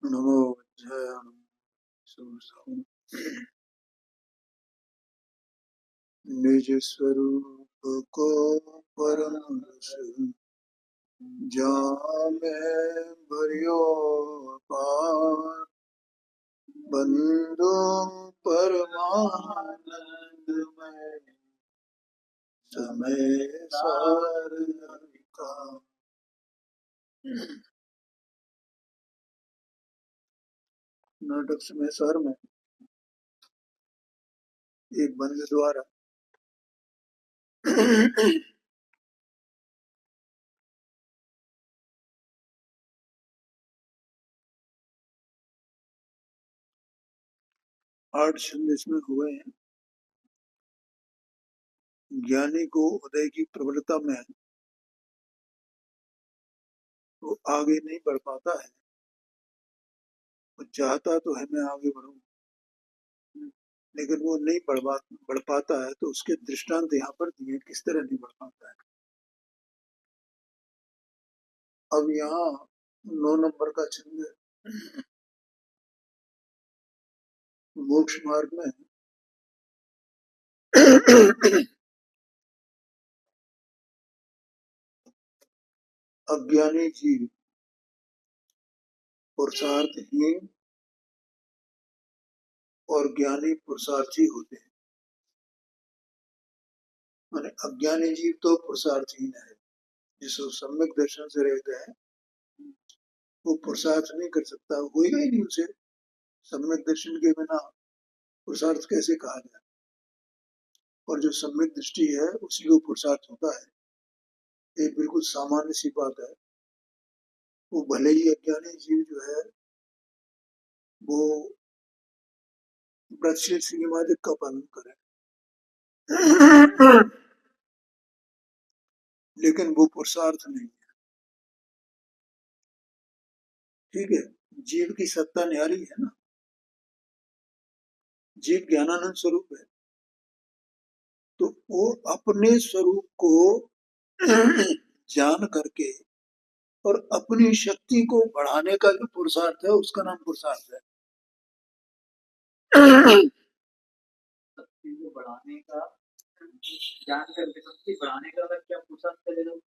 नमो निज स्वरूप को परम जामे भरियो पार बंदो परमानंदमय समय सार का। नाटक समय सार में एक बंद द्वारा 8 छंद इसमें हुए हैं। ज्ञानी को उदय की प्रबलता में वो आगे नहीं बढ़ पाता है। वो चाहता तो है मैं आगे बढ़ूं, लेकिन वो नहीं बढ़ पाता है। तो उसके दृष्टांत यहाँ पर दिए किस तरह नहीं बढ़ पाता है। अब यहाँ 9 नंबर का छंद मोक्ष मार्ग में अज्ञानी जीव पुरुषार्थहीन और ज्ञानी पुरुषार्थी होते हैं। माने अज्ञानी जीव तो पुरुषार्थहीन है, जिसको सम्यक दर्शन से रहते हैं वो पुरुषार्थ नहीं कर सकता, होगा ही नहीं उसे। सम्यक दर्शन के बिना पुरुषार्थ कैसे कहा जाए। और जो सम्यक दृष्टि है उसी को पुरुषार्थ होता है। ये बिल्कुल सामान्य सी बात है। वो भले ही अज्ञानी जीव जो है वो व्रतशील सिनेमादिक का पालन करे, लेकिन वो पुरुषार्थ नहीं है। ठीक है, जीव की सत्ता न्यारी है ना। जीव ज्ञानानंद स्वरूप है, तो वो अपने स्वरूप को जान करके और अपनी शक्ति को बढ़ाने का जो पुरुषार्थ है उसका नाम पुरुषार्थ है। शक्ति को बढ़ाने का, जान करके शक्ति बढ़ाने का क्या पुरुषार्थ करेगा।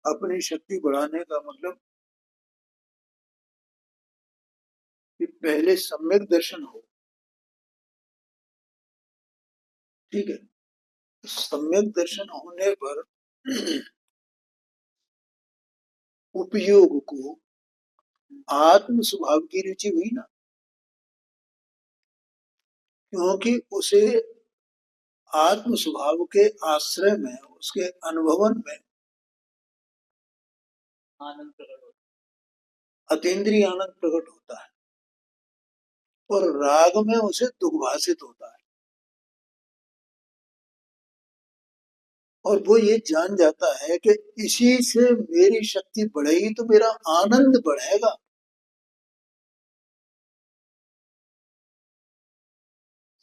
अपनी शक्ति बढ़ाने का मतलब कि पहले सम्यक दर्शन हो। ठीक है, सम्यक दर्शन होने पर उपयोग को आत्म स्वभाव की रुचि हुई ना, क्योंकि उसे आत्म स्वभाव के आश्रय में, उसके अनुभवन में आनंद प्रकट होता है, अतीन्द्रिय आनंद प्रकट होता है। और राग में उसे दुर्भाषित होता है। और वो ये जान जाता है कि इसी से मेरी शक्ति बढ़ेगी तो मेरा आनंद बढ़ेगा।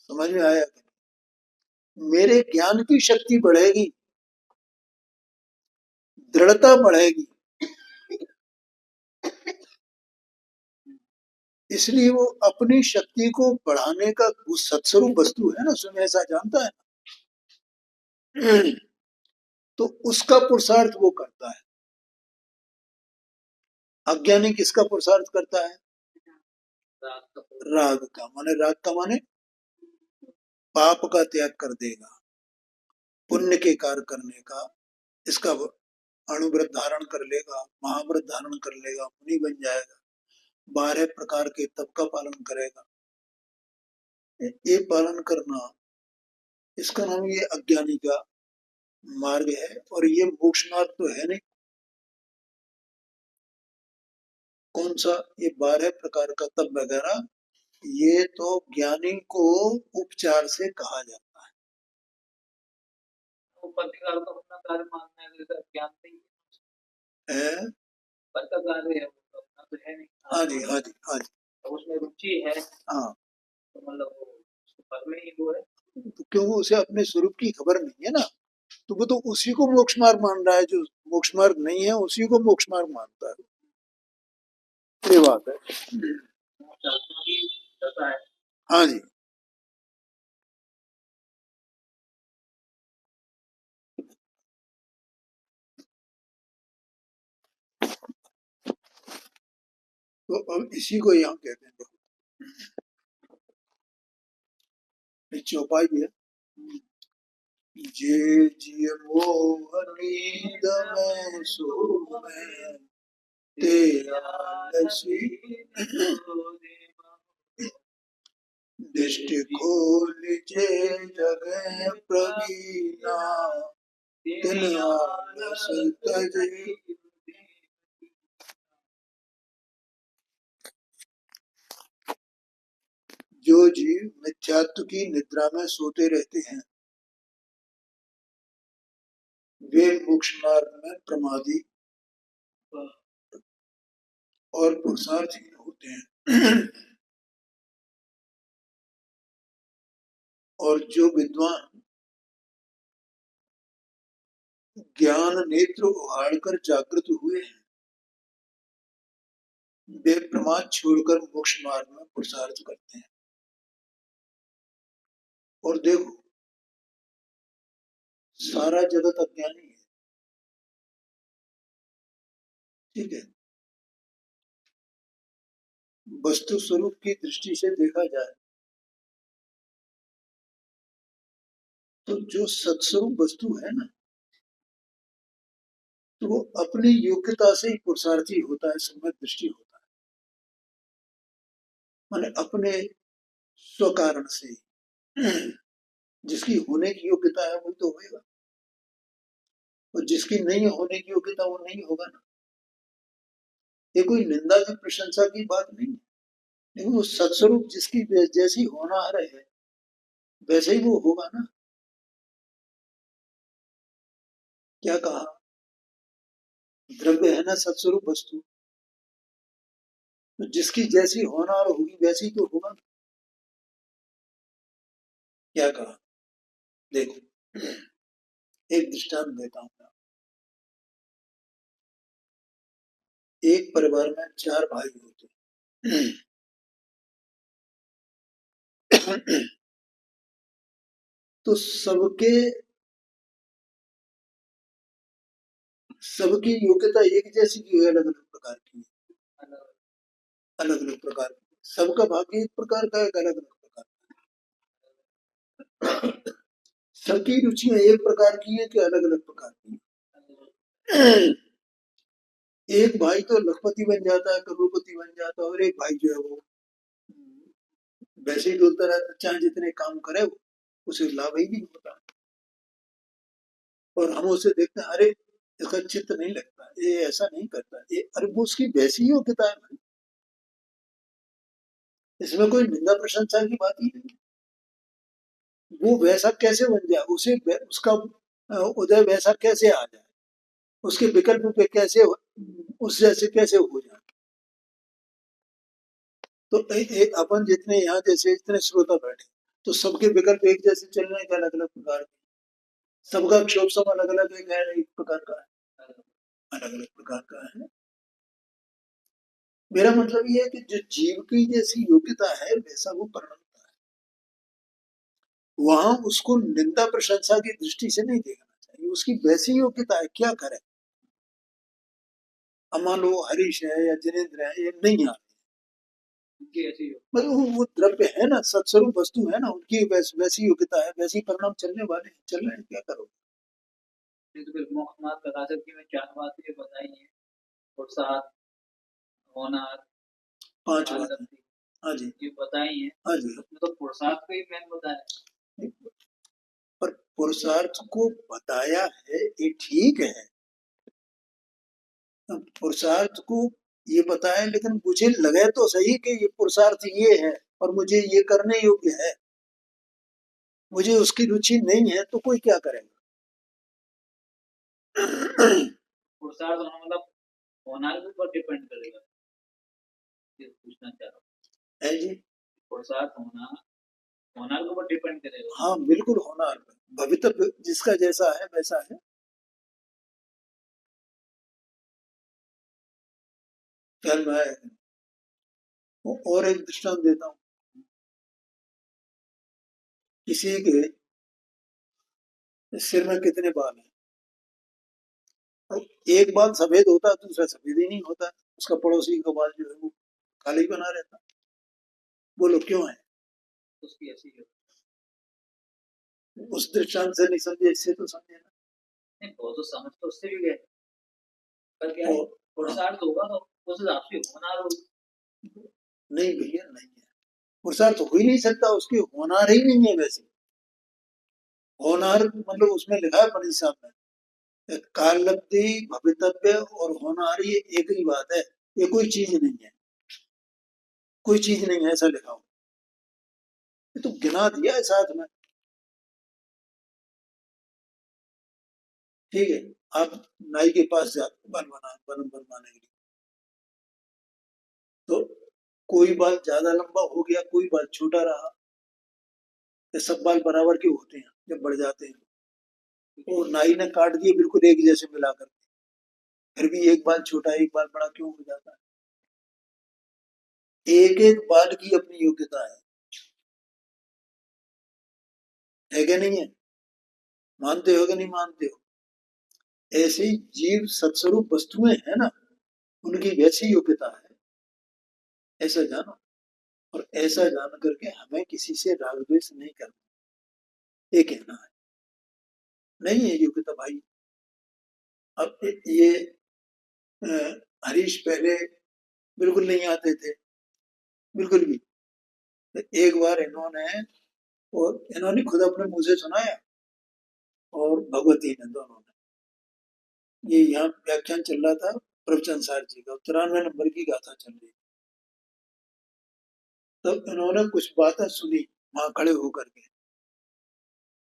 समझ में आया? मेरे ज्ञान की शक्ति बढ़ेगी, दृढ़ता बढ़ेगी, इसलिए वो अपनी शक्ति को बढ़ाने का सत्स्वरूप वस्तु है ना, स्वयं ऐसा जानता है ना, तो उसका पुरुषार्थ वो करता है। अज्ञानी किसका पुरुषार्थ करता है? राग का। माने राग का माने पाप का त्याग कर देगा, पुण्य के कार्य करने का, इसका अणुव्रत धारण कर लेगा, महाव्रत धारण कर लेगा, मुनि बन जाएगा, 12 प्रकार के तप का पालन करेगा। ये पालन करना, इसका नाम ये अज्ञानी का मार्ग है। और ये मोक्ष मार्ग तो है नहीं। कौन सा? ये 12 प्रकार का तप वगैरह, ये तो ज्ञानी को उपचार से कहा जाता है। पत्रकार को अपना कार्य मानना है, ज्ञान नहीं है, पत्रकार है, अपना तो है नहीं। हाँ जी, हाँ जी, हाँ जी, उसमें रुचि है। हाँ, तो मतलब वो फल में ही वो है। तो क्यों उसे अपने स्वरूप की खबर नहीं है ना, तो वो तो उसी को मोक्ष मार्ग मान रहा है, जो मोक्ष मार्ग नहीं है उसी को मोक्ष मार्ग मानता है। ये बात है। आत्मा की दशा है। हाँ जी। तो अब इसी को यहाँ कहते हैं, ये चौपाई है। जे जिय मोह नींद में सोवे, ते आलसी दृष्टि खोल जे जगह प्रवीणा, तिन आलस तजे। जो जीव मिथ्यात्व की निद्रा में सोते रहते हैं वे मोक्ष मार्ग में प्रमादी और पुरुषार्थहीन होते हैं। और जो विद्वान ज्ञान नेत्र उघाड़कर जागृत हुए हैं वे प्रमाद छोड़कर मोक्ष मार्ग में पुरुषार्थ करते हैं। और देखो सारा जगत अज्ञानी है, ठीक है। वस्तु स्वरूप की दृष्टि से देखा जाए तो जो सत्स्वरूप वस्तु है ना, तो वो अपनी योग्यता से ही पुरुषार्थी होता है, सम्यक दृष्टि होता है, माने अपने स्वकारण से ही। जिसकी होने की योग्यता है वही तो होगा, और जिसकी नहीं होने की योग्यता वो नहीं होगा ना। ये कोई निंदा की प्रशंसा की बात नहीं है, लेकिन वो सत्स्वरूप जिसकी जैसी होनहार है वैसे ही वो होगा ना। क्या कहा, द्रव्य है ना सत्स्वरूप वस्तु, तो जिसकी जैसी होनहार होगी वैसी तो होगा ना। क्या कहा, देखो एक दृष्टांत देता हूँ। एक परिवार में 4 भाई होते तो सबकी योग्यता एक जैसी की है, अलग अलग प्रकार की, अलग अलग प्रकार की। सबका भाग्य एक प्रकार का है, अलग अलग प्रकार का। सबकी रुचियां एक प्रकार की है कि अलग अलग प्रकार की। एक भाई तो लखपति बन जाता है, करोड़पति बन जाता है, और एक भाई जो है वो वैसे ही डोलता रहता, चाहे जितने काम करे वो उसे लाभ ही नहीं होता। और हम उसे देखते हैं, अरे इसका चित्त नहीं लगता, ये ऐसा नहीं करता, ये अरे वो उसकी वैसी योग्यता है भाई, इसमें कोई निंदा प्रशंसा की बात ही नहीं। वो वैसा कैसे बन जाए, उसे उसका उदय वैसा कैसे आ जाए, उसके विकल्प पे कैसे उस जैसे कैसे हो जाए। तो एक अपन जितने यहाँ जैसे इतने श्रोता बैठे, तो सबके विकल्प एक जैसे चल रहे हैं, अलग अलग प्रकार के, सबका क्षोभ सब अलग अलग है, एक प्रकार का है, अलग अलग प्रकार का है। मेरा मतलब ये है कि जो जीव की जैसी योग्यता है वैसा वो परिणमता है, वहां उसको निंदा प्रशंसा की दृष्टि से नहीं देखना चाहिए, उसकी वैसी योग्यता है, क्या करे। अब मान लो हरीश है या जिनेन्द्र है, ये नहीं आ मतलब वो द्रव्य है ना, सत्स्वरूप वस्तु है ना, उनकी वैसी योग्यता है, वैसी परिणाम चलने वाले हैं, चल रहे हैं, क्या करोगे। तो फिर मोक्ष मार्ग प्रकाशक की में 4 बातें बताई हैं, पुरुषार्थ, होनहार, 5 बातें, हाँ जी, ये बताई हैं। हाँ जी। उसमें तो पुरुषार्थ को ही मैंने बताया, पर पुरुषार्थ को बताया है ये ठीक है, पुरुषार्थ को ये बताया, लेकिन मुझे लगे तो सही कि ये पुरुषार्थ ये है और मुझे ये करने योग्य है, मुझे उसकी रुचि नहीं है तो कोई क्या करेगा। पुरुषार्थ मतलब होनहार के ऊपर डिपेंड करेगा, ये पूछना चाह रहा हूँ। है जी, पुरुषार्थ होनार के ऊपर डिपेंड करेगा। हाँ बिल्कुल, होनार भवितव्य जिसका जैसा है वैसा है। ख्याल में आया? और एक दृष्टांत देता हूँ। किसी के सिर में कितने बाल हैं? अब एक बाल सफेद होता है, दूसरा सफेद ही नहीं होता, उसका पड़ोसी का बाल जो है वो काला ही बना रहता। बोलो क्यों है? उसकी ऐसी है। उस दृष्टांत से नहीं समझे, इससे तो समझे ना। नहीं, वो तो समझ तो उससे भी गए, पर क्या है, और पुरुषार्थ होगा तो उस हिसाब से होनार होगा। नहीं भैया, नहीं है। पुरुषार्थ तो हो ही नहीं सकता, उसके होनार ही नहीं है। वैसे होनार मतलब उसमें लिखा है पंडित साहब ने, कालब्धि भवितव्य और होनार ये एक ही बात है, ये कोई चीज नहीं है, कोई चीज नहीं है, ऐसा लिखा हो। ये तो गिना दिया है साथ में। ठीक है, आप नाई के पास जाते बाल बनवाने के लिए, तो कोई बाल ज्यादा लंबा हो गया, कोई बाल छोटा रहा। ये सब बाल बराबर के होते हैं जब बढ़ जाते हैं, और नाई ने काट दिए बिल्कुल एक जैसे मिलाकर, फिर भी एक बाल छोटा एक बाल बड़ा क्यों हो जाता है? एक एक बाल की अपनी योग्यता है क्या नहीं है? मानते हो कि नहीं मानते हो? ऐसी जीव सत्स्वरूप वस्तुएं है ना, उनकी वैसी योग्यता है, ऐसा जानो। और ऐसा जान करके हमें किसी से राग द्वेष नहीं करना, ये कहना है। नहीं है योग्यता भाई। अब ये हरीश पहले बिल्कुल नहीं आते थे, बिल्कुल भी। एक बार इन्होंने खुद अपने मुंह से सुनाया, और भगवती ने, दोनों ने। ये यहाँ व्याख्यान चल रहा था प्रवचन सार जी का, 93 नंबर की गाथा चल रही। तब इन्होंने कुछ बातें सुनी वहां खड़े होकर के,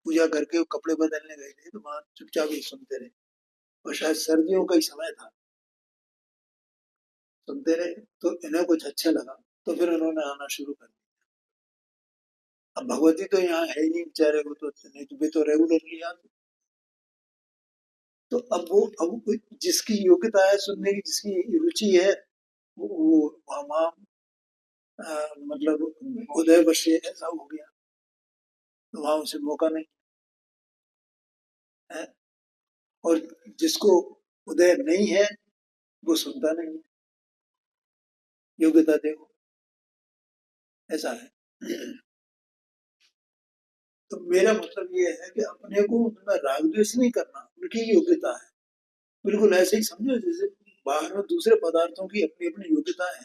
पूजा करके वो कपड़े बदलने गए थे, तो वहां चुपचाप ही सुनते रहे। और शायद सर्दियों का ही समय था, सुनते रहे। तो इन्हें कुछ अच्छा लगा, तो फिर उन्होंने आना शुरू कर दिया। अब भगवती तो यहाँ है ही नहीं बेचारे को, तो नहीं तो वे तो रेगुलरली आते। तो अब जिसकी योग्यता है सुनने की, जिसकी रुचि है, वो वहाँ मतलब उदय वर्ष ऐसा हो गया, तो वहां उसे मौका नहीं है। और जिसको उदय नहीं है वो सुनता नहीं है। योग्यता देखो, ऐसा है। तो मेरा मतलब ये है कि अपने को उनमें राग द्वेष नहीं करना, उनकी योग्यता है। बिल्कुल ऐसे ही समझो जैसे बाहर में दूसरे पदार्थों की अपनी अपनी योग्यता है।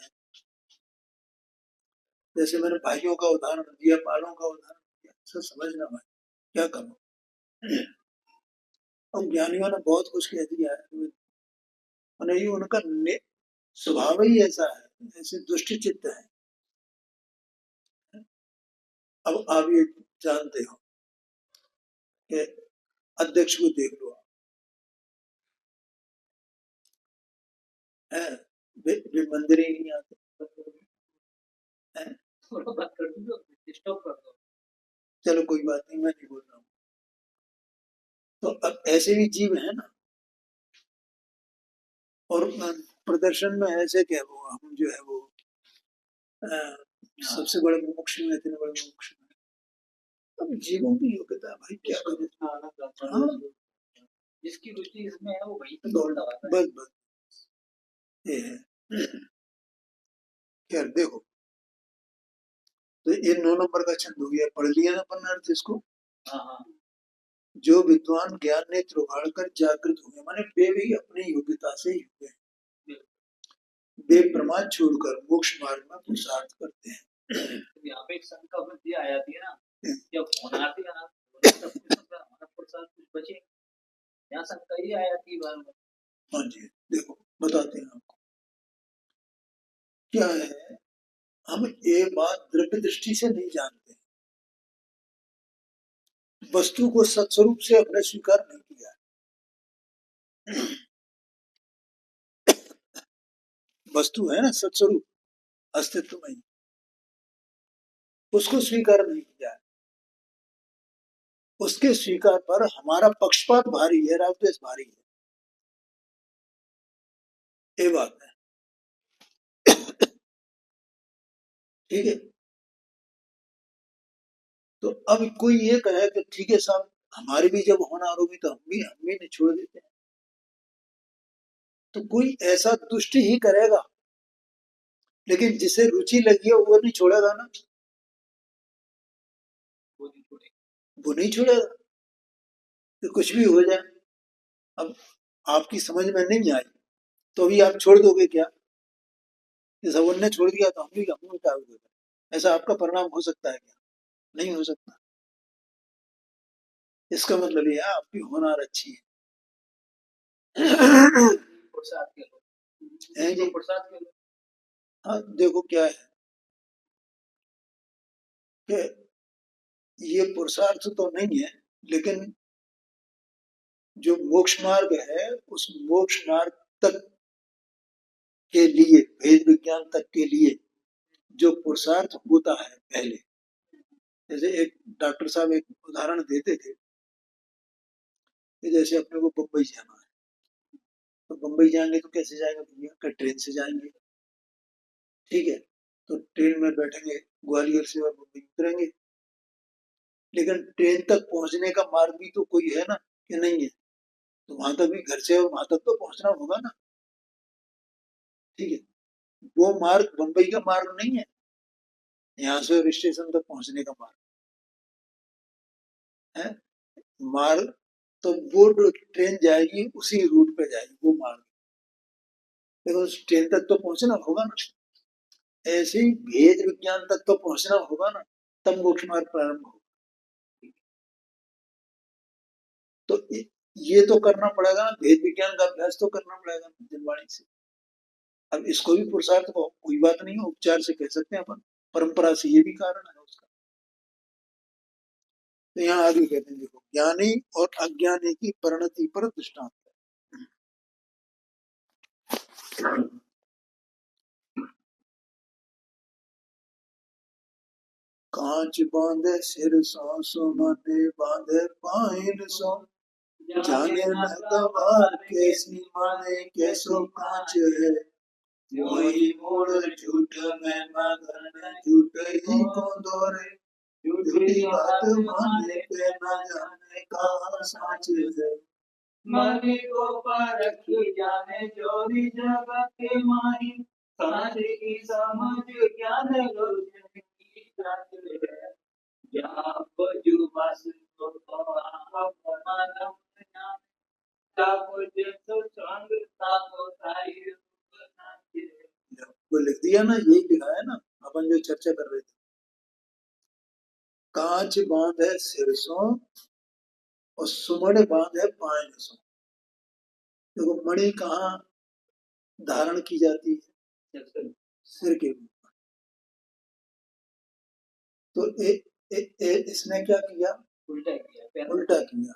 जैसे मैंने भाइयों का उदाहरण दिया, बालों का उदाहरण दिया, सब समझना भाई, क्या करो। और ज्ञानियों ने बहुत कुछ कह दिया है, और ये उनका स्वभाव ही ऐसा है, ऐसे दुष्ट चित्त है। अब आप ये जानते हो कि अध्यक्ष को देख लो, है वे मंदिर ही नहीं आते हैं। बात कर दो, डिस्टर्ब कर दो। चलो कोई बात नहीं, मैं नहीं बोल रहा हूँ। तो अब ऐसे भी जीव है ना, और प्रदर्शन में ऐसे क्या वो हम जो है वो सबसे बड़े मुमुक्षु में, इतने बड़े मुमुक्षु में। अब जीवों की योग्यता भाई क्या करें। हाँ, जिसकी रुचि इसमें है वो वहीं पे दौड़ लगाता है। बस बस ये है। खैर देखो, तो ये 9 नंबर का छंद हो गया, पढ़ लिया ना अपन अर्थ इसको। हाँ हाँ, जो विद्वान ज्ञान ने त्रुगाड़ कर जागृत हुए, माने वे भी अपनी योग्यता से ही हुए, वे प्रमाद छोड़कर मोक्ष मार्ग में पुरुषार्थ करते हैं। यहाँ पे एक शंका वृद्धि आ जाती है ना, जब होनार्थी का नाम सब कुछ हमारा पुरुषार्थ कुछ बचे, यहाँ शंका ही आ जाती है बार बार। हाँ जी, देखो बताते हैं आपको क्या है। हम ये बात द्रव्य दृष्टि से नहीं जानते, वस्तु को सत्स्वरूप से अपने स्वीकार नहीं किया। वस्तु है ना सत्स्वरूप, अस्तित्व में ही। उसको स्वीकार नहीं किया। उसके स्वीकार पर हमारा पक्षपात भारी है, राजद्वेष भारी है, ये बात है। ठीक है, तो अब कोई ये कहे कि ठीक है साहब, हमारी भी जब होना होगी तो हम भी नहीं छोड़ देते हैं, तो कोई ऐसा दुष्ट ही करेगा, लेकिन जिसे रुचि लगी है वो नहीं छोड़ेगा ना, वो नहीं छोड़ेगा, तो कुछ भी हो जाए। अब आपकी समझ में नहीं आई तो भी आप छोड़ दोगे क्या? कि सब ने छोड़ दिया तो हम भी क्या करोगे? ऐसा आपका परिणाम हो सकता है क्या? नहीं हो सकता। इसका मतलब ये है आपकी होनार अच्छी है। हैं जी? हाँ, देखो क्या है कि ये पुरुषार्थ तो नहीं है, लेकिन जो मोक्ष मार्ग है उस मोक्ष मार्ग तक के लिए, भेद विज्ञान तक के लिए जो पुरुषार्थ होता है पहले, जैसे एक डॉक्टर साहब एक उदाहरण देते थे कि जैसे अपने को बम्बई जाना है, तो बम्बई जाएंगे तो कैसे जाएंगे भैया? कि ट्रेन से जाएंगे। ठीक है, तो ट्रेन में बैठेंगे, ग्वालियर से और बम्बई उतरेंगे, लेकिन ट्रेन तक पहुंचने का मार्ग भी तो कोई है ना, कि नहीं है? तो वहां तक भी घर से और वहां तक तो पहुंचना होगा ना। ठीक है, वो मार्ग बम्बई का मार्ग नहीं है, यहाँ से और स्टेशन तक पहुंचने का मार्ग है। मार्ग तो वो ट्रेन जाएगी उसी रूट पे जाएगी, वो मार्ग, लेकिन उस ट्रेन तक तो पहुंचना होगा ना। ऐसे ही भेद विज्ञान तक तो पहुंचना होगा ना, तब मोक्ष मार्ग प्रारंभ होगा। तो ये तो करना पड़ेगा ना, भेद विज्ञान का अभ्यास तो करना पड़ेगा निर्वाणी से। अब इसको भी पुरुषार्थ को कोई बात नहीं है, उपचार से कह सकते हैं अपन, परंपरा से ये भी कारण है उसका। तो यहाँ आगे कहते हैं, देखो ज्ञानी और अज्ञानी की परिणति पर दृष्टांत है। कांच बांधे सिर सो, सुमने बांधे पाइन सो, जाने न गवार कैसी माने कैसो कांच है, वही मूल झूठ में मगन झूठ ही को दोरे, झूठी बात माने पे न जाने कहाँ साच है। मनी को परखी जाने जोरी जगत के माही, कांच की समझ ज्ञान लोचन की जात है। जाप जुबास तो आप मानव ज्ञान, ताप जसो संग ताप ताई वो लिख दिया ना, यही लिखा है ना अपन जो चर्चा कर रहे थे। कांच बांध है सिरसों और सुमड़ बांध है पाइन सो। देखो मणि कहाँ धारण की जाती है? सिर के ऊपर। तो इसने क्या किया? उल्टा किया।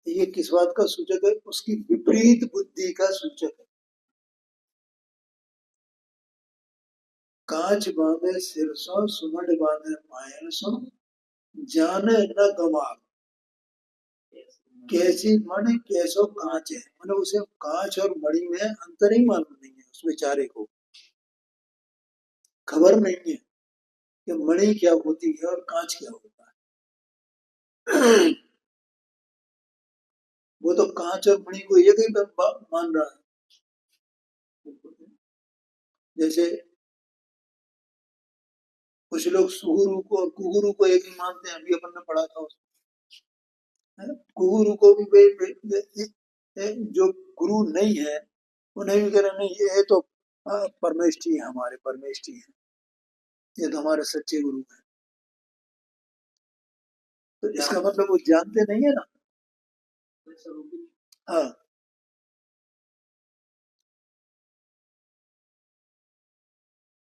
ये किस बात का सूचक है? उसकी विपरीत बुद्धि का सूचक है। कांच बांधे सिर सो, सुमड़ बांधे पायन सो, जाने न गवा कैसी मणि कैसो कांच है। मतलब उसे कांच और मणि में अंतर ही मालूम नहीं है, उस बेचारे को खबर नहीं है कि मणि क्या होती है और कांच क्या होता है। वो तो कांच और मणि को एक ही मान रहा है। जैसे कुछ लोग सुगुरु को और कुगुरु को एक ही मानते हैं, अभी अपन ने पढ़ा था उसमें। कुगुरु को भी जो गुरु नहीं है उन्हें भी कह रहे नहीं, ये तो परमेष्ठी है, हमारे परमेष्ठी है, ये तो हमारे सच्चे गुरु है। तो इसका मतलब वो जानते नहीं है ना। हाँ,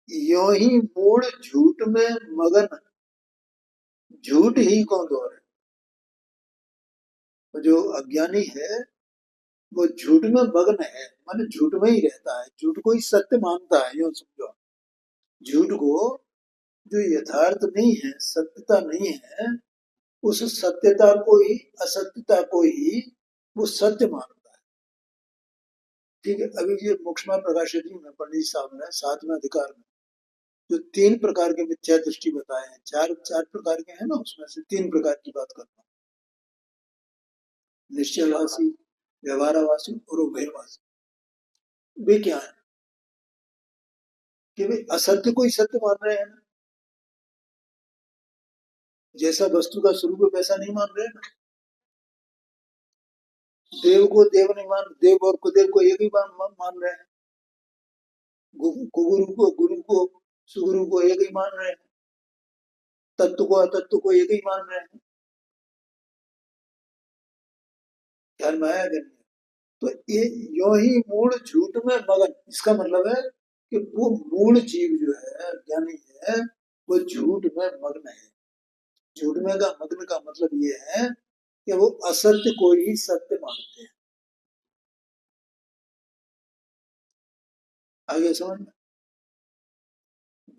यो ही मूड झूठ में मगन झूठ ही को दोहरे। तो जो अज्ञानी है वो झूठ में मग्न है, माने झूठ में ही रहता है, झूठ को ही सत्य मानता है, यूं समझो। झूठ को जो यथार्थ नहीं है, सत्यता नहीं है, उस सत्यता को ही, असत्यता को ही वो सत्य मानता है। ठीक है, अभी ये मोक्षमान प्रकाशित में पंडित साहब ने 7वें अधिकार में जो 3 प्रकार के मिथ्या दृष्टि बताए हैं, चार प्रकार के हैं ना, उसमें से 3 प्रकार की बात करता हूँ। निश्चयवासी, व्यवहारवासी और उभयवासी। वे क्या है कि वे असत्य को ही सत्य मान रहे हैं ना, जैसा वस्तु का स्वरूप है वैसा नहीं मान रहे ना। देव को देव नहीं मान, देव और कुदेव को एक ही मान रहे हैं। गुरु को सुगुरु को एक ही मान रहे हैं। तत्व को अतत्व को एक ही मान रहे हैं। ध्यान में आया कि नहीं? तो ये यो ही मूल झूठ में मगन, इसका मतलब है कि वो मूल जीव जो है, ज्ञानी है, वो झूठ में मग्न है। झूठ में का मग्न का मतलब ये है कि वो असत्य को ही सत्य मानते हैं। आगे समझ में?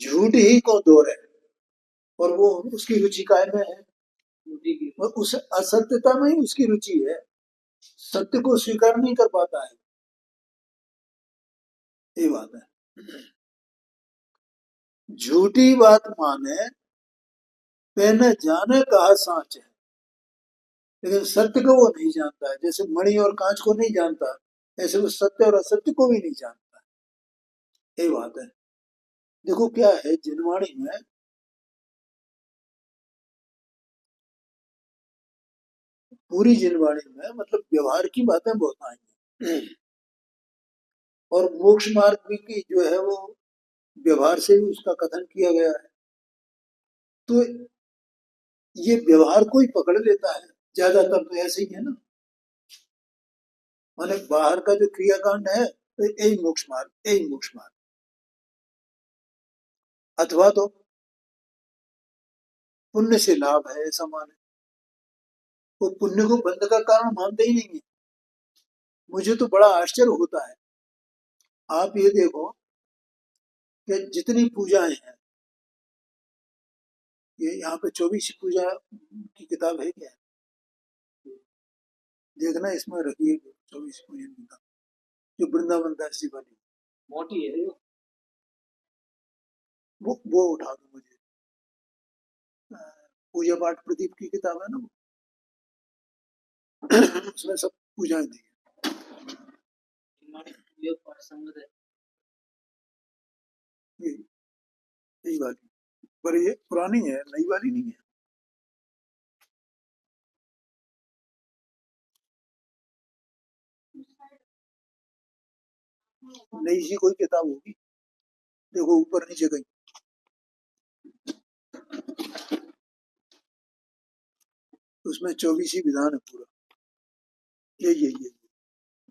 झूठ ही को दौर है और वो उसकी रुचि काय में है, और उस असत्यता में ही उसकी रुचि है। सत्य को स्वीकार नहीं कर पाता है, ये बात है। झूठी बात माने पे न जाने कहा साच है, लेकिन सत्य को वो नहीं जानता है। जैसे मणि और कांच को नहीं जानता, ऐसे वो सत्य और असत्य को भी नहीं जानता, ये बात है। देखो क्या है, जिनवाणी में पूरी जिनवाणी में मतलब व्यवहार की बातें बहुत आई हैं, और मोक्ष मार्ग की जो है वो व्यवहार से भी उसका कथन किया गया है। तो ये व्यवहार को ही पकड़ लेता है ज्यादातर, तो ऐसे ही है ना। माने बाहर का जो क्रियाकांड है तो यही मोक्ष मार्ग, यही मोक्ष मार्ग। अथवा तो पुण्य से लाभ है ऐसा माने, वो पुण्य को बंध का कारण मानते ही नहीं है। मुझे तो बड़ा आश्चर्य होता है, आप ये देखो कि जितनी पूजाएं हैं, ये यहाँ पे 24 पूजा की किताब है क्या? देखना इसमें रखिए 24 पूजन की किताब, जो वृंदावन दास जी वाली मोटी है वो उठा दो मुझे। पूजा पाठ प्रदीप की किताब है ना वो, उसमें सब पूजाएं दी है। यही वाली, पर ये पुरानी है, नई वाली नहीं है। नई सी कोई किताब होगी, देखो ऊपर नीचे कहीं, उसमें 24 ही विधान है पूरा। यही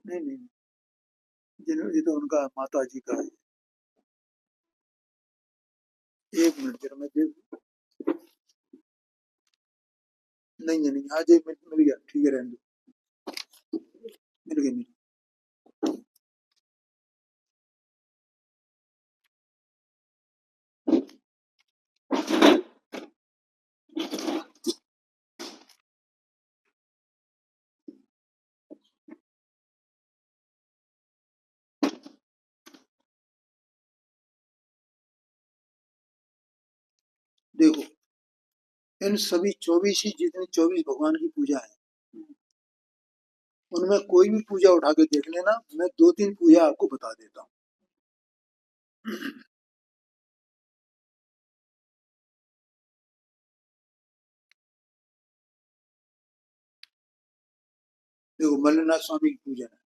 नहीं नहीं, ये तो उनका माता जी का है। एक मिनट जरा मैं देख, नहीं है, नहीं, आज एक मिनट मिल गया, ठीक है, रहने दो, मिल गई, मिल गई। देखो इन सभी 24 ही, जितनी 24 भगवान की पूजा है, उनमें कोई भी पूजा उठा के देख लेना, मैं 2-3 पूजा आपको बता देता हूँ। देखो मल्लनाथ स्वामी की पूजन है,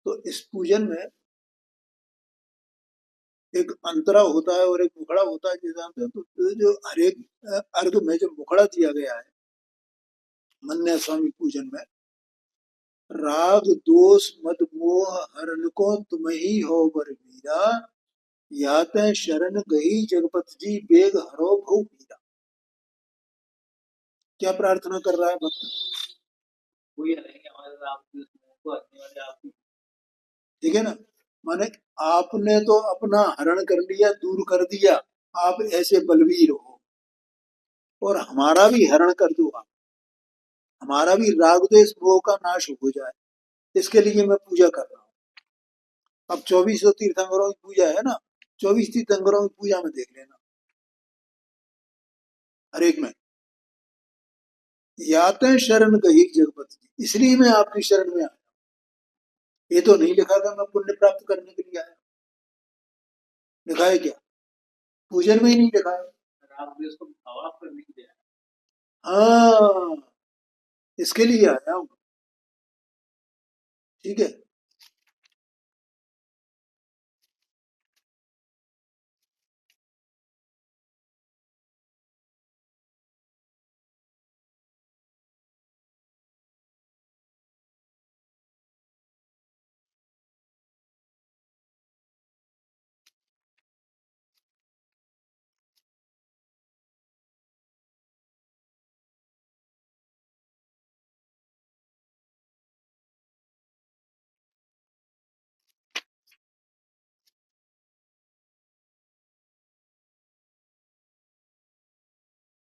तो इस पूजन में एक अंतरा होता है और एक मुखड़ा होता है, जैसे जानते हो। तो जो हर एक अर्घ में जो मुखड़ा दिया गया है मन्या स्वामी पूजन में, राग दोष मद मोह हरण को तुम ही हो बर मीरा, याते शरण गई जगपत जी बेग हरो भो मीरा। क्या प्रार्थना कर रहा है भक्त? कोई नहीं हमारे आप को हंसने वाले आप ठीक है ना। माने आपने तो अपना हरण कर लिया, दूर कर दिया, आप ऐसे बलवीर हो, और हमारा भी हरण कर दो आप, हमारा भी राग द्वेष मोह का नाश हो जाए, इसके लिए मैं पूजा कर रहा हूँ। अब 2400 तीर्थंकरों की पूजा है ना, 24 तीर्थंकरों की पूजा में देख लेना, हर एक में याते शरण कही जगपति, इसलिए मैं आपकी शरण में आया। ये तो नहीं लिखा था मैं पुण्य प्राप्त करने के लिए आया, लिखा है क्या? पूजन में ही नहीं लिखा है। राग द्वेष को हवा करने के लिए आया। हाँ, इसके लिए आया हूँ, ठीक है।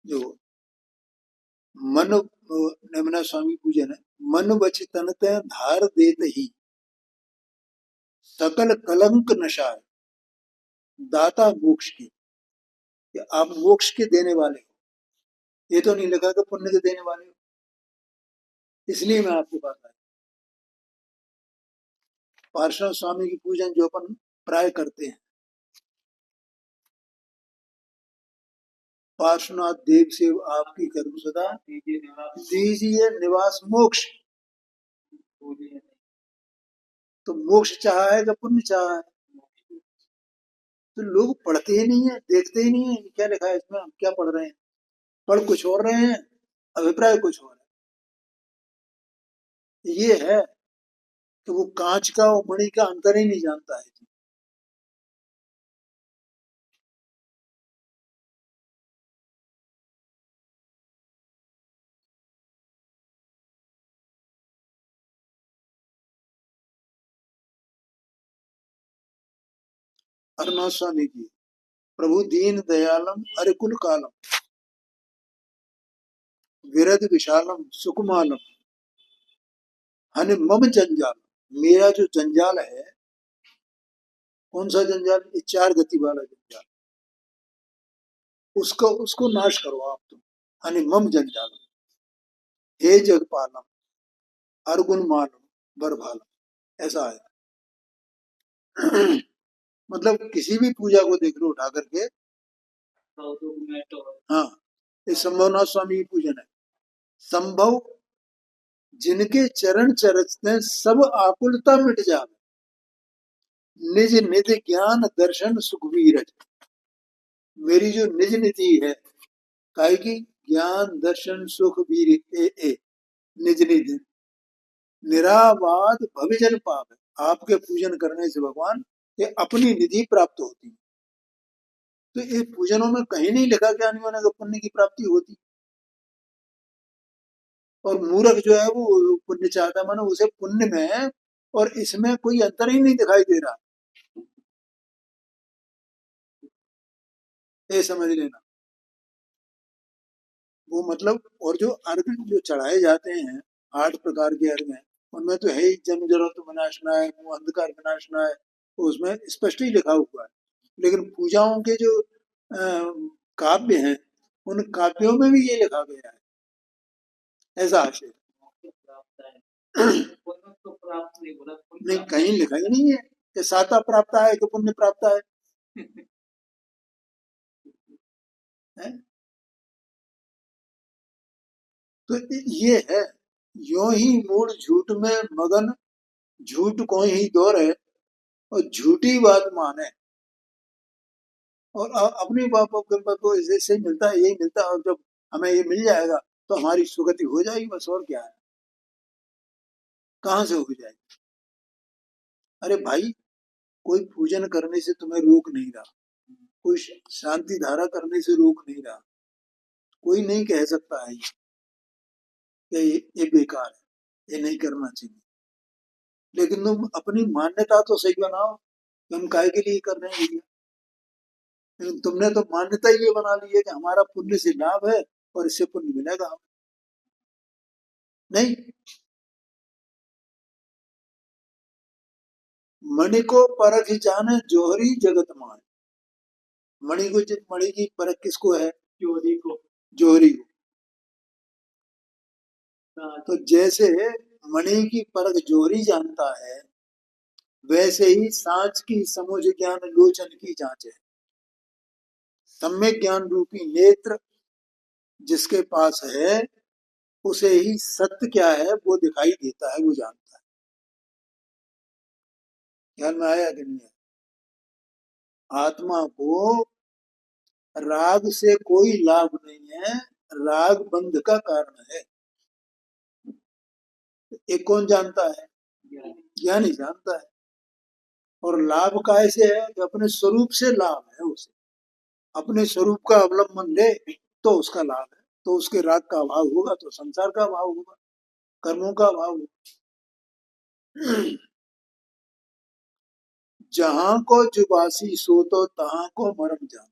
जो मन नमना स्वामी पूजन है, मन बच तन ते धार देत ही सकल कलंक नशाए, दाता मोक्ष की, कि आप मोक्ष के देने वाले हो। ये तो नहीं लिखा कि पुण्य के देने वाले हो, इसलिए मैं आपके पास आया। पार्श्व स्वामी की पूजन जो अपन प्राय करते हैं, पार्श्वनाथ देव से आपकी करूं सदा, दीजिए निवास मोक्ष। तो मोक्ष चाहा है कि पुण्य चाहा है? तो लोग पढ़ते ही नहीं है, देखते ही नहीं है क्या लिखा है इसमें, हम क्या पढ़ रहे हैं, पढ़ कुछ और रहे हैं, अभिप्राय कुछ और है। ये है कि वो कांच का और मणि का अंतर ही नहीं जानता है। हरनाथ स्वामी की, प्रभु दीन दयालम अरिकुल कालम, विरद विशालम सुकुमालम, हन मम जंजाल, मेरा जो जंजाल है, कौन सा जंजाल? ये 4 गति वाला जंजाल, उसको उसको नाश करो आप तुम। हनि मम जंजाल, हे जगपालम, अर्गुन मालम, बरभालम, ऐसा है। मतलब किसी भी पूजा को देख लो उठा करके, हाँ, ये संभवनाथ स्वामी की पूजन है। संभव जिनके चरण चरचते सब आकुलता मिट जावे, निज निधि ज्ञान दर्शन सुखवीर। मेरी जो निज निधि है, काहे की ज्ञान दर्शन सुख वीर ए निज निधि, निरावाद भविजन पाप है। आपके पूजन करने से भगवान ये अपनी निधि प्राप्त होती है। तो ये पूजनों में कहीं नहीं लिखा क्या नहीं होने का पुण्य की प्राप्ति होती, और मूर्ख जो है वो पुण्य चाहता, मानो उसे पुण्य में और इसमें कोई अंतर ही नहीं दिखाई दे रहा, ये समझ लेना। वो मतलब, और जो अर्घ जो चढ़ाए जाते हैं 8 प्रकार के अर्घ हैं, उनमें तो है ही जन्म जरूरत विनाशनाय, मुंह अंधकार विनाशनाय, तो उसमें स्पष्ट ही लिखा हुआ है। लेकिन पूजाओं के जो काव्य हैं, उन काव्यों में भी ये लिखा गया है, ऐसा आशय नहीं, कहीं लिखा ही नहीं है कि साता प्राप्त है कि पुण्य प्राप्त है। तो ये है, यो ही मूड झूठ में मगन, झूठ को ही दौर है, और झूठी बात माने, और अपने बाप को इससे मिलता है, यही मिलता है, और जब हमें ये मिल जाएगा तो हमारी सुगति हो जाएगी, बस और क्या है, कहाँ से हो जाएगी। अरे भाई, कोई पूजन करने से तुम्हें रोक नहीं रहा, कोई शांति धारा करने से रोक नहीं रहा, कोई नहीं कह सकता है कि ये बेकार है, ये नहीं करना चाहिए। लेकिन तुम अपनी मान्यता तो सही बनाओ, हम काय के लिए कर रहे हैं भैया? लेकिन तुमने तो मान्यता ये बना ली है कि हमारा पुण्य से लाभ है और इससे पुण्य मिलेगा हमें। नहीं, मणि को परख जाने जोहरी जगत मान। मणि की परख किसको है? जोहरी को। जोहरी को। तो जैसे मणि की परख जोहरी जानता है, वैसे ही सांच की समुझ ज्ञान लोचन की जांच है। सम्यक ज्ञान रूपी नेत्र जिसके पास है, उसे ही सत्य क्या है वो दिखाई देता है, वो जानता है। ख्याल में आया कि नहीं? आत्मा को राग से कोई लाभ नहीं है, राग बंध का कारण है। एक कौन जानता है? ज्ञानी जानता है। और लाभ कैसे है? कि अपने स्वरूप से लाभ है उसे। अपने स्वरूप का अवलंबन ले तो उसका लाभ है। तो उसके राग का अभाव होगा तो संसार का अभाव होगा, कर्मों का अभाव होगा। जहां को जुबासी सो तो तहां को मरम जान।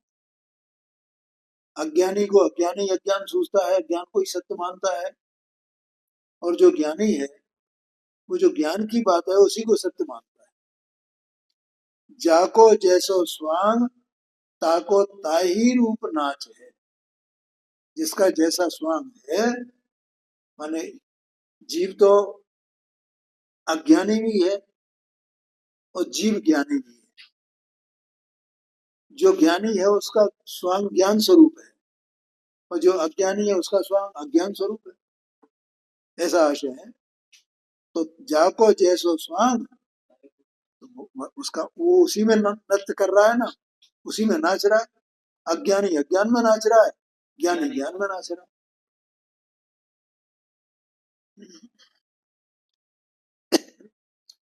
अज्ञानी को अज्ञानी अज्ञान सूझता है, ज्ञान को ही सत्य मानता है। और जो ज्ञानी है वो जो ज्ञान की बात है उसी को सत्य मानता है। जाको जैसो स्वांग ताको ताही रूप नाच है। जिसका जैसा स्वांग है, माने जीव तो अज्ञानी भी है और जीव ज्ञानी भी है। जो ज्ञानी है उसका स्वांग ज्ञान स्वरूप है और जो अज्ञानी है उसका स्वांग अज्ञान स्वरूप है, ऐसा आशय है। तो जाको जैसो स्वांग, तो उसका वो उसी में नृत्य कर रहा है ना, उसी में नाच रहा है। अज्ञानी अज्ञान में नाच रहा है, ज्ञानी ज्ञान में नाच रहा है।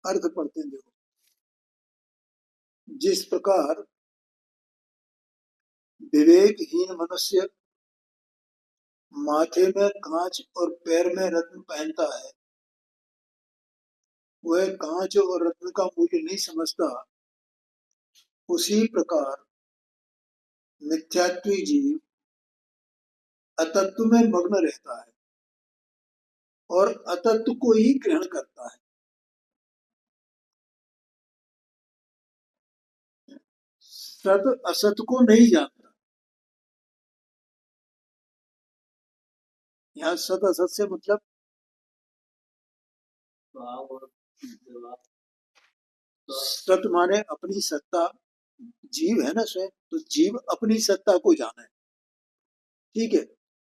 अर्थ पढ़ते हैं, देखो। जिस प्रकार विवेकहीन मनुष्य माथे में कांच और पैर में रत्न पहनता है, वह कांच और रत्न का मूल्य नहीं समझता, उसी प्रकार मिथ्यात्वी जीव अतत्व में मग्न रहता है और अतत्व को ही ग्रहण करता है। सत असत को नहीं जानता। यहाँ सत असत से मतलब सत माने अपनी सत्ता। जीव है ना स्वयं, तो जीव अपनी सत्ता को जाने, ठीक है,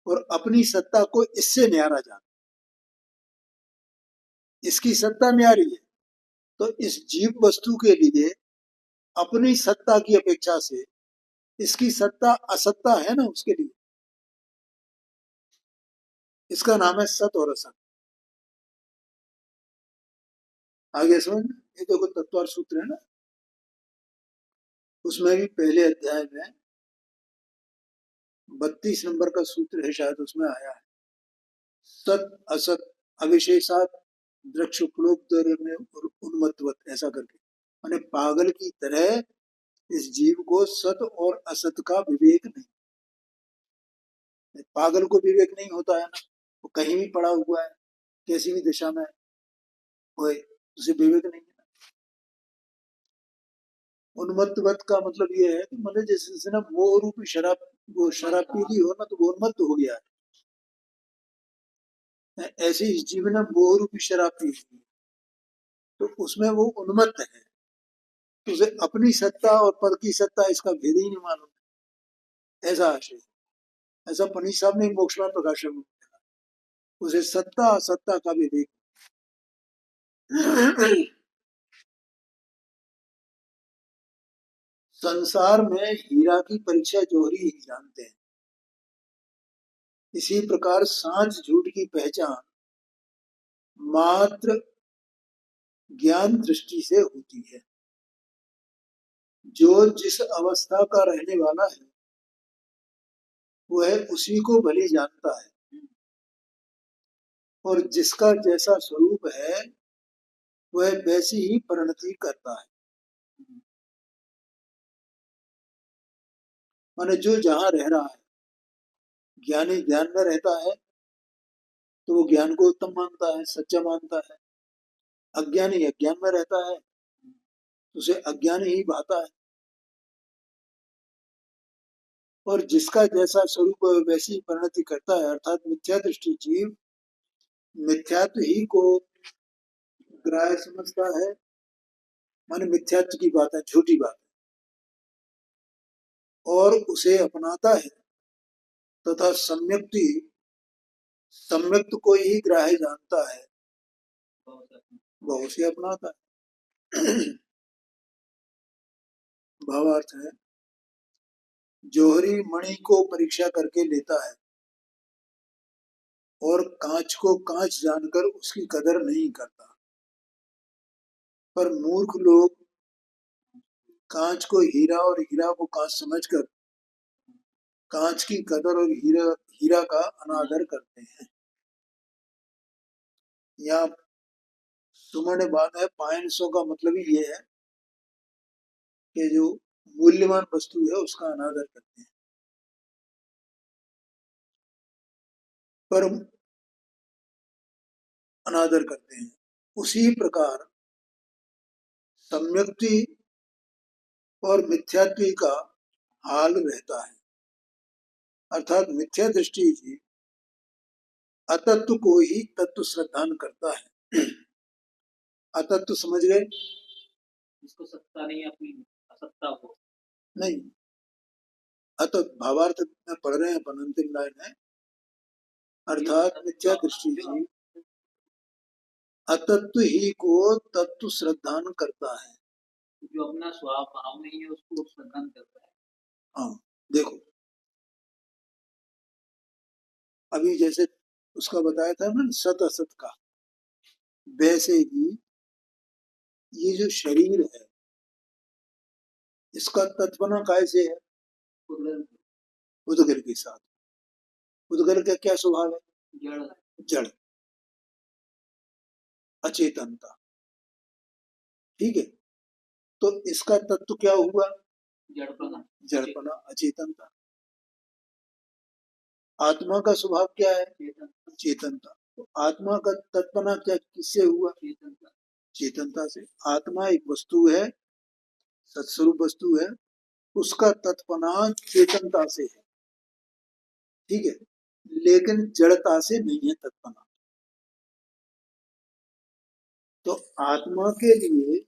और अपनी सत्ता को इससे न्यारा जाने। इसकी सत्ता न्यारी है, तो इस जीव वस्तु के लिए अपनी सत्ता की अपेक्षा से इसकी सत्ता असत्ता है ना, उसके लिए इसका नाम है सत और असत। आगे समझ, ये देखो तत्वार सूत्र है ना, उसमें भी पहले अध्याय में 32 नंबर का सूत्र है शायद, उसमें आया है सत असत अविशेषात उन्मत्तवत, ऐसा करके। माने पागल की तरह इस जीव को सत और असत का विवेक नहीं। पागल को विवेक नहीं होता है ना, वो कहीं भी पड़ा हुआ है, कैसी भी दिशा में होए, उसे विवेक नहीं है। उन्मत्तवत का मतलब ये है कि मतलब जैसे ना मोह रूपी शराब, वो शराब पी ली हो ना तो वो उन्मत्त हो गया है। ऐसे इस जीव ने मोह रूपी शराब पी ली तो उसमें वो उन्मत्त है, तो उसे अपनी सत्ता और पर की सत्ता इसका भेद ही नहीं मालूम, ऐसा आशय। ऐसा पनीर साहब ने मोक्ष में प्रकाशन में, उसे सत्ता असत्ता का विवेक। संसार में हीरा की परीक्षा जोहरी ही जानते हैं। इसी प्रकार सांच झूठ की पहचान मात्र ज्ञान दृष्टि से होती है। जो जिस अवस्था का रहने वाला है वह उसी को भली जानता है, और जिसका जैसा स्वरूप है वह वैसी ही परिणति करता है। माने जो जहां रह रहा है, ज्ञानी ध्यान में रहता है तो वो ज्ञान को उत्तम मानता है, सच्चा मानता है। अज्ञानी अज्ञान में रहता है तो उसे अज्ञान ही भाता है। और जिसका जैसा स्वरूप वैसी परिणति करता है, अर्थात मिथ्या दृष्टि जीव मिथ्यात्व ही को ग्राह्य समझता है, माने मिथ्यात्व की बात है, झूठी बात है, और उसे अपनाता है, तथा सम्यक्ति सम्यक्त को ही ग्राह्य जानता है, वह उसे अपनाता है। भावार्थ है, जौहरी मणि को परीक्षा करके लेता है और कांच को कांच जानकर उसकी कदर नहीं करता, पर मूर्ख लोग कांच को हीरा और हीरा को कांच समझकर कांच की कदर और हीरा हीरा का अनादर करते हैं। यहाँ सुमन बात है, पायनसों का मतलब ही ये है कि जो मूल्यवान वस्तु है उसका अनादर करते हैं। पर अनादर करते हैं। उसी प्रकार सम्यक्ति और मिथ्यात्व का हाल रहता है, अर्थात मिथ्या दृष्टि ही अतत्व को ही तत्व श्रद्धान करता है। अतत्व समझ गए? जिसको सत्ता नहीं है अपनी असत्ता को नहीं, अतत्व भावार्थ में पढ़ रहे हैं अपन, अंतिम लाइन है, अर्थात मिथ्या दृष्टि ही अतत्व ही को तत्व श्रद्धान करता है। जो अपना स्वभाव भाव नहीं है उसको श्रद्धान करता है। हाँ, देखो अभी जैसे उसका बताया था ना सत असत का, वैसे ही ये जो शरीर है इसका तत्वना कैसे है? उदगर के साथ। उदगर का क्या स्वभाव है? जड़, अचेतनता। ठीक है, तो इसका तत्व क्या हुआ? जड़पना, जड़पना, अचेतनता। आत्मा का स्वभाव क्या है? चेतनता। तो आत्मा का तत्वना क्या किससे हुआ? चेतनता। चेतनता से। आत्मा एक वस्तु है, सत्स्वरूप वस्तु है, उसका तत्पना चेतनता से है। ठीक है, लेकिन जड़ता से नहीं है तत्पना। तो आत्मा के लिए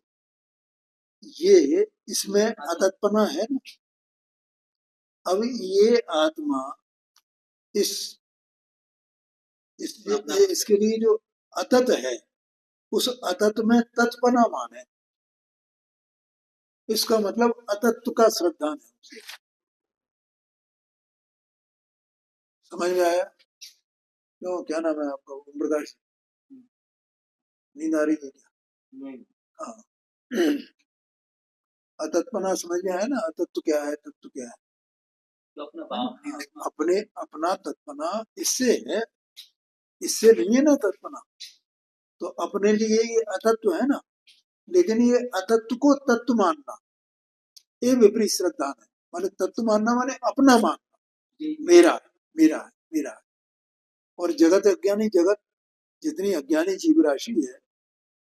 ये इसमें अतत्पना है ना। अब ये आत्मा इसके लिए जो अतत है उस अतत में तत्पना मान है, इसका मतलब अतत्व का श्रद्धान है उसे। समझ में आया? क्यों, क्या नाम है आपका? ओम प्रकाश। नींद आ रही है क्या? हाँ। अतत्पना समझ में आया ना? अतत्व क्या है, तत्व क्या है? तो अपना भाव अपने अपना तत्पना इससे है, इससे नहीं है ना तत्पना। तो अपने लिए ये अतत्व है ना, लेकिन ये अतत्व को तत्व मानना ये विपरीत श्रद्धा है। माने तत्व मानना माने अपना मानना, मेरा मेरा मेरा। और जगत अज्ञानी जगत, जितनी अज्ञानी जीव राशि है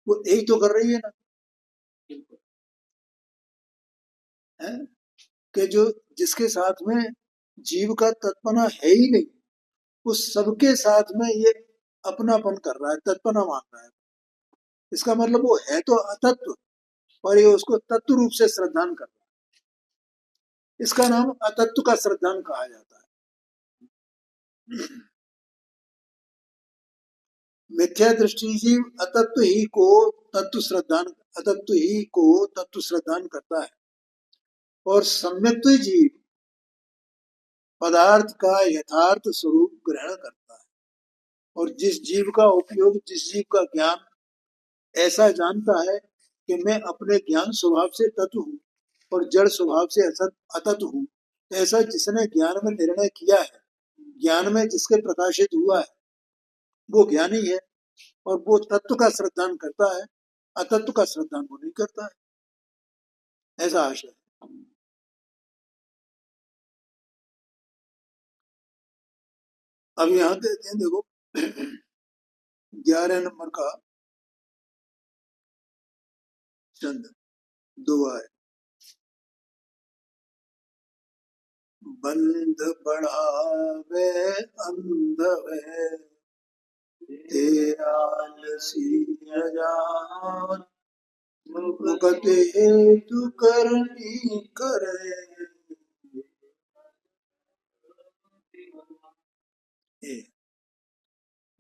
वो यही तो कर रही है ना, है कि जो जिसके साथ में जीव का तत्पना है ही नहीं, उस सबके साथ में ये अपनापन कर रहा है, तत्पना मान रहा है। इसका मतलब वो है तो अतत्व, और ये उसको तत्व रूप से श्रद्धान कर रहा है। इसका नाम अतत्व का श्रद्धान कहा जाता है। मिथ्या दृष्टि जीव अतत्व ही को तत्व श्रद्धान, अतत्व ही को तत्व श्रद्धान करता है, और सम्यक जीव पदार्थ का यथार्थ स्वरूप ग्रहण करता है। और जिस जीव का उपयोग, जिस जीव का ज्ञान ऐसा जानता है कि मैं अपने ज्ञान स्वभाव से तत्व हूँ और जड़ स्वभाव से अतत्व हूँ, ऐसा जिसने ज्ञान में निर्णय किया है, ज्ञान में जिसके प्रकाशित हुआ है, वो ज्ञानी है, और वो तत्व का श्रद्धान करता है, अतत्व का श्रद्धान वो नहीं करता है। ऐसा आशय है। अब यहाँ कहते हैं देखो 11 नंबर का छंद दुआ है। बंद बढ़ावे अंध है तेरा आलसी अजान मुकत हेतु करनी करे।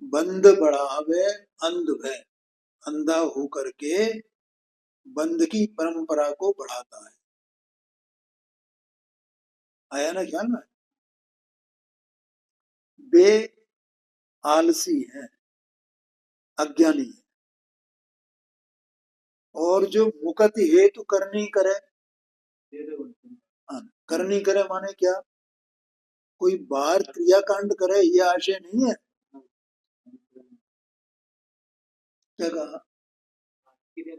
बंद बढ़ावे अंध है, अंधा होकर के बंद की परंपरा को बढ़ाता है। आया ना ख्याल में? वे आलसी हैं, अज्ञानी है, और जो मुकत हेतु करनी करे, करनी करे माने क्या? कोई बाहर क्रियाकांड करे ये आशय नहीं है। क्या कहा?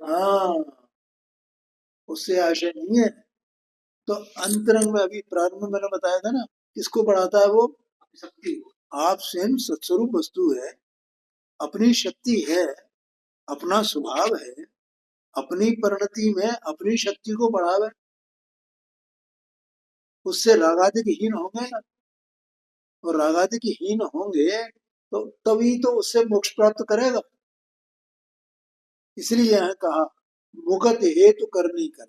हाँ, उससे आशय नहीं है। तो अंतरंग में अभी प्रारंभ में मैंने बताया था ना, किसको बढ़ाता है वो? शक्ति। आप स्वयं सत्स्वरूप वस्तु है, अपनी शक्ति है, अपना स्वभाव है, अपनी परिणति में अपनी शक्ति को बढ़ावे, उससे रागादिक हीन होंगे ना, और रागादिक हीन होंगे तो तभी तो उससे मोक्ष प्राप्त करेगा। इसलिए यहाँ कहा मुकत हेतु करनी कर,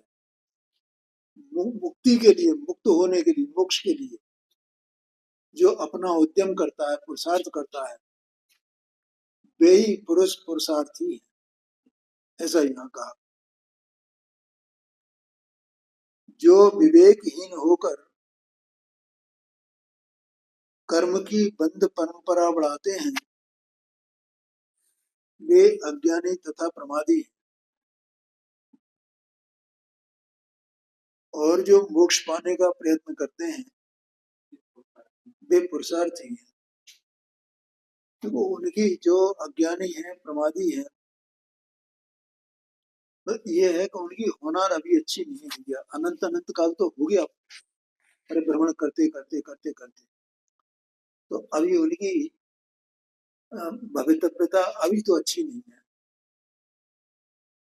मुक्ति के लिए, मुक्त होने के लिए, मोक्ष के लिए जो अपना उद्यम करता है, पुरुषार्थ करता है, वे ही पुरुष पुरुषार्थी है, ऐसा यहाँ कहा। जो विवेकहीन होकर कर्म की बंद परंपरा बढ़ाते हैं वे अज्ञानी तथा प्रमादी हैं, और जो मोक्ष पाने का प्रयत्न करते हैं वे पुरुषार्थी हैं। तो उनकी जो अज्ञानी है, प्रमादी है, तो ये है कि उनकी होनार अभी अच्छी नहीं हुई है। अनंत अनंत काल तो हो गया परिभ्रमण करते करते करते करते, तो अभी उनकी भवितव्यता अभी तो अच्छी नहीं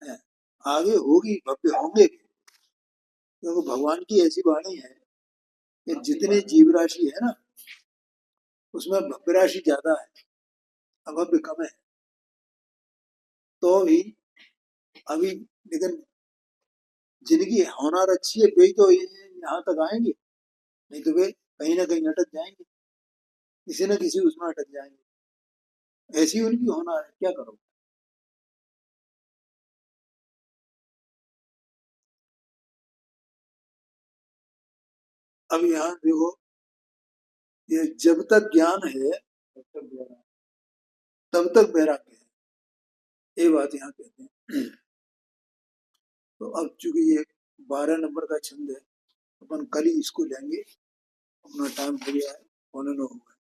है, आगे होगी, भव्य होंगे भी। क्योंकि भगवान की ऐसी वाणी है कि जितनी जीव राशि है ना, उसमें भव्य राशि ज्यादा है, अभव्य कम है। तो भी अभी, लेकिन जिनकी होनार अच्छी है वे तो यहाँ तक आएंगे, नहीं तो वे कहीं ना कहीं अटक जाएंगे, किसी न किसी उसमें अटक जाएंगे। ऐसी उनकी होनार है, क्या करो। अब यहाँ देखो, ये जब तक ज्ञान है तब तक वैराग्य है, ये बात यहाँ कहते हैं। तो अब चूंकि ये 12 नंबर का छंद है, अपन कल ही इसको लेंगे, अपना टाइम हो गया है, होने न होगा।